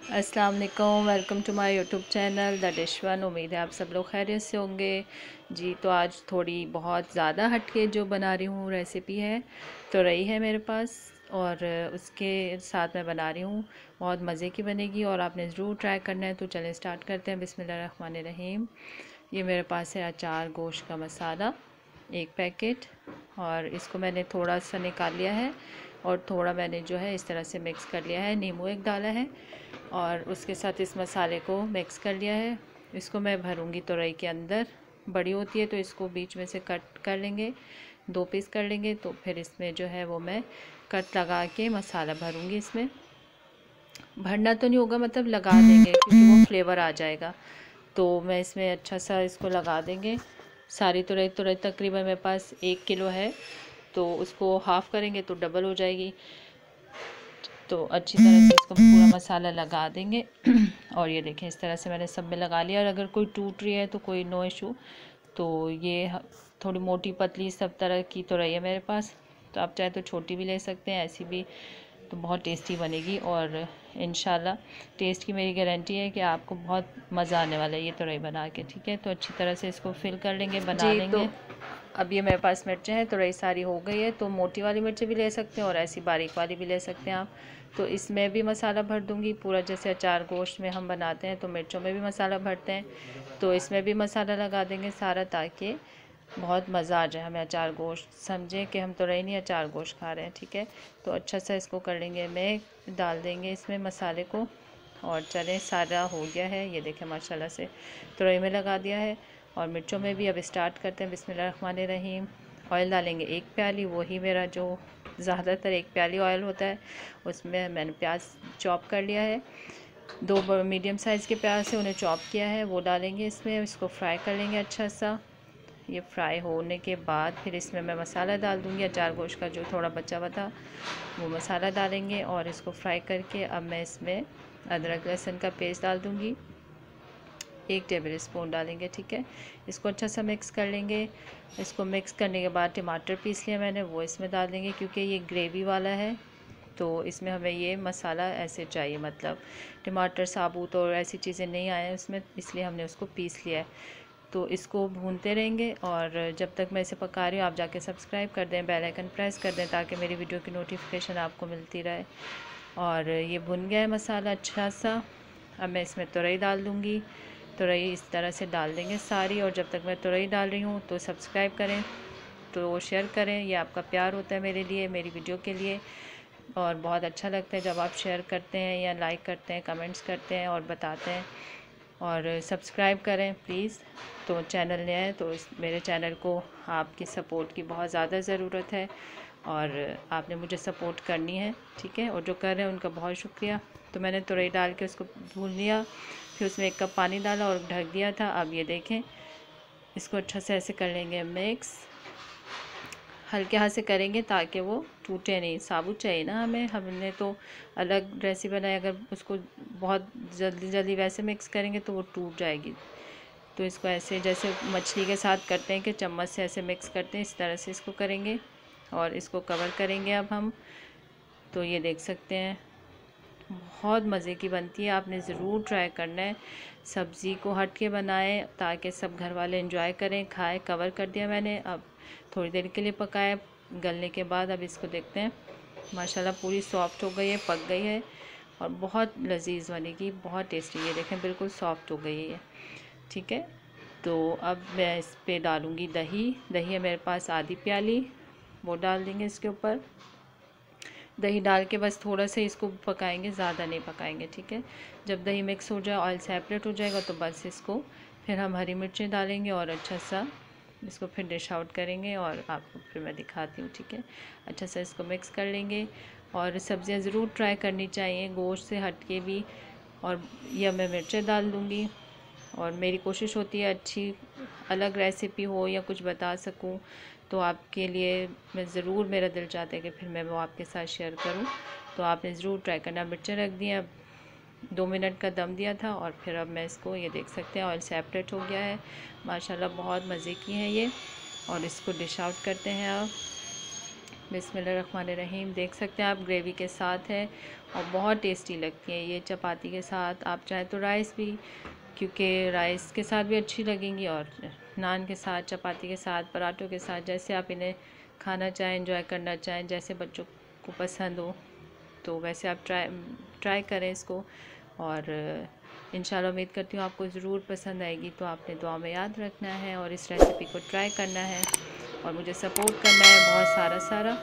अस्सलाम वालेकुम, welcome to my YouTube channel the dish one. उम्मीद है आप सब लोग खैरियत से होंगे जी। तो आज थोड़ी बहुत ज़्यादा हटके जो बना रही हूँ रेसिपी है, तो रही है मेरे पास और उसके साथ मैं बना रही हूँ। बहुत मज़े की बनेगी और आपने ज़रूर ट्राई करना है। तो चलें स्टार्ट करते हैं। बिस्मिल्लाहिर्रहमानिर्रहीम। ये मेरे पास है अचार गोश्त का मसाला, एक पैकेट, और इसको मैंने थोड़ा सा निकाल लिया है और थोड़ा मैंने जो है इस तरह से मिक्स कर लिया है। नींबू एक डाला है और उसके साथ इस मसाले को मिक्स कर लिया है। इसको मैं भरूंगी तुरई के अंदर। बड़ी होती है तो इसको बीच में से कट कर लेंगे, 2 पीस कर लेंगे। तो फिर इसमें जो है वो मैं कट लगा के मसाला भरूंगी। इसमें भरना तो नहीं होगा, मतलब लगा देंगे क्योंकि वो फ्लेवर आ जाएगा। तो मैं इसमें अच्छा सा इसको लगा देंगे। सारी तुरई तुरई तकरीबन मेरे पास 1 किलो है, तो उसको हाफ़ करेंगे तो डबल हो जाएगी। तो अच्छी तरह से इसको पूरा मसाला लगा देंगे। और ये देखें इस तरह से मैंने सब में लगा लिया। और अगर कोई टूट रही है तो कोई नो इशू। तो ये थोड़ी मोटी पतली सब तरह की तो रही है मेरे पास। तो आप चाहे तो छोटी भी ले सकते हैं, ऐसी भी तो बहुत टेस्टी बनेगी। और इंशाल्लाह टेस्ट की मेरी गारंटी है कि आपको बहुत मज़ा आने वाला है ये तुरई बना के। ठीक है, तो अच्छी तरह से इसको फिल कर लेंगे, बना लेंगे। अब ये मेरे पास मिर्चें हैं, तुरई सारी हो गई है। तो मोटी वाली मिर्चें भी ले सकते हैं और ऐसी बारीक वाली भी ले सकते हैं आप। तो इसमें भी मसाला भर दूंगी पूरा, जैसे अचार गोश्त में हम बनाते हैं तो मिर्चों में भी मसाला भरते हैं। तो इसमें भी मसाला लगा देंगे सारा, ताकि बहुत मज़ा आ जाए हमें। अचार गोश्त समझें कि हम तुरई नहीं अचार गोश्त खा रहे हैं। ठीक है, तो अच्छा सा इसको कर लेंगे। मैं डाल देंगे इसमें मसाले को। और चलें, सारा हो गया है। ये देखें माशाल्लाह से तुरई में लगा दिया है और मिर्चों में भी। अब स्टार्ट करते हैं। बिस्मिल्लाहिर्रहमानिर्रहीम। ऑयल डालेंगे 1 प्याली, वही मेरा जो ज़्यादातर 1 प्याली ऑयल होता है। उसमें मैंने प्याज चॉप कर लिया है, 2 मीडियम साइज़ के प्याज से उन्हें चॉप किया है, वो डालेंगे इसमें। इसको फ्राई कर लेंगे अच्छा सा। ये फ्राई होने के बाद फिर इसमें मैं मसाला डाल दूँगी। अचार गोश्त का जो थोड़ा बचा हुआ था वो मसाला डालेंगे और इसको फ्राई करके अब मैं इसमें अदरक लहसुन का पेस्ट डाल दूँगी, 1 टेबल स्पून डालेंगे। ठीक है, इसको अच्छा सा मिक्स कर लेंगे। इसको मिक्स करने के बाद टमाटर पीस लिया मैंने, वो इसमें डाल देंगे क्योंकि ये ग्रेवी वाला है। तो इसमें हमें ये मसाला ऐसे चाहिए, मतलब टमाटर साबुत और ऐसी चीज़ें नहीं आए उसमें, इसलिए हमने उसको पीस लिया है। तो इसको भूनते रहेंगे और जब तक मैं इसे पका रही हूँ आप जाके सब्सक्राइब कर दें, बेल आइकन प्रेस कर दें ताकि मेरी वीडियो की नोटिफिकेशन आपको मिलती रहे। और ये भुन गया है मसाला अच्छा सा। अब मैं इसमें तुरई डाल दूँगी। तुरई इस तरह से डाल देंगे सारी। और जब तक मैं तुरई डाल रही हूँ तो सब्सक्राइब करें, तो शेयर करें। ये आपका प्यार होता है मेरे लिए, मेरी वीडियो के लिए। और बहुत अच्छा लगता है जब आप शेयर करते हैं या लाइक करते हैं, कमेंट्स करते हैं और बताते हैं। और सब्सक्राइब करें प्लीज़। तो चैनल नया है तो मेरे चैनल को आपकी सपोर्ट की बहुत ज़्यादा ज़रूरत है और आपने मुझे सपोर्ट करनी है। ठीक है, और जो कर रहे हैं उनका बहुत शुक्रिया। तो मैंने तुरई डाल के उसको भून लिया, फिर उसमें 1 कप पानी डाला और ढक दिया था। अब ये देखें, इसको अच्छा से ऐसे कर लेंगे मिक्स, हल्के हाथ से करेंगे ताकि वो टूटे नहीं। साबुत चाहिए ना हमें, हमने तो अलग रेसिपी बनाई। अगर उसको बहुत जल्दी जल्दी वैसे मिक्स करेंगे तो वो टूट जाएगी। तो इसको ऐसे जैसे मछली के साथ करते हैं कि चम्मच से ऐसे मिक्स करते हैं, इस तरह से इसको करेंगे और इसको कवर करेंगे अब हम। तो ये देख सकते हैं बहुत मज़े की बनती है, आपने ज़रूर ट्राई करना है। सब्ज़ी को हट के बनाएं ताकि सब घर वाले एंजॉय करें, खाएं। कवर कर दिया मैंने, अब थोड़ी देर के लिए पकाया। गलने के बाद अब इसको देखते हैं। माशाल्लाह पूरी सॉफ्ट हो गई है, पक गई है और बहुत लजीज बनेगी, बहुत टेस्टी। ये देखें बिल्कुल सॉफ्ट हो गई है। ठीक है, तो अब मैं इस पर डालूँगी दही। दही है मेरे पास आधी प्याली, वो डाल देंगे इसके ऊपर। दही डाल के बस थोड़ा सा इसको पकाएंगे, ज़्यादा नहीं पकाएंगे। ठीक है, जब दही मिक्स हो जाए, ऑयल सेपरेट हो जाएगा तो बस इसको फिर हम हरी मिर्चें डालेंगे और अच्छा सा इसको फिर डिश आउट करेंगे और आपको फिर मैं दिखाती हूँ। ठीक है, अच्छा सा इसको मिक्स कर लेंगे। और सब्ज़ियाँ ज़रूर ट्राई करनी चाहिए गोश्त से हट के भी। और यह मैं मिर्चें डाल दूँगी और मेरी कोशिश होती है अच्छी अलग रेसिपी हो या कुछ बता सकूं तो आपके लिए मैं ज़रूर, मेरा दिल चाहता है कि फिर मैं वो आपके साथ शेयर करूं। तो आपने ज़रूर ट्राई करना। मिर्चें रख दी, अब 2 मिनट का दम दिया था और फिर अब मैं इसको, ये देख सकते हैं ऑयल सेपरेट हो गया है माशाल्लाह, बहुत मज़े की है ये। और इसको डिश आउट करते हैं अब। बिस्मिल्लाहिर्रहमानिर्रहीम। देख सकते हैं आप ग्रेवी के साथ है और बहुत टेस्टी लगती है ये चपाती के साथ। आप चाहें तो राइस भी, क्योंकि राइस के साथ भी अच्छी लगेंगी, और नान के साथ, चपाती के साथ, पराठों के साथ, जैसे आप इन्हें खाना चाहें, एंजॉय करना चाहें, जैसे बच्चों को पसंद हो तो वैसे आप ट्राई करें इसको। और इंशाल्लाह उम्मीद करती हूँ आपको ज़रूर पसंद आएगी। तो आपने दुआ में याद रखना है और इस रेसिपी को ट्राई करना है और मुझे सपोर्ट करना है बहुत सारा।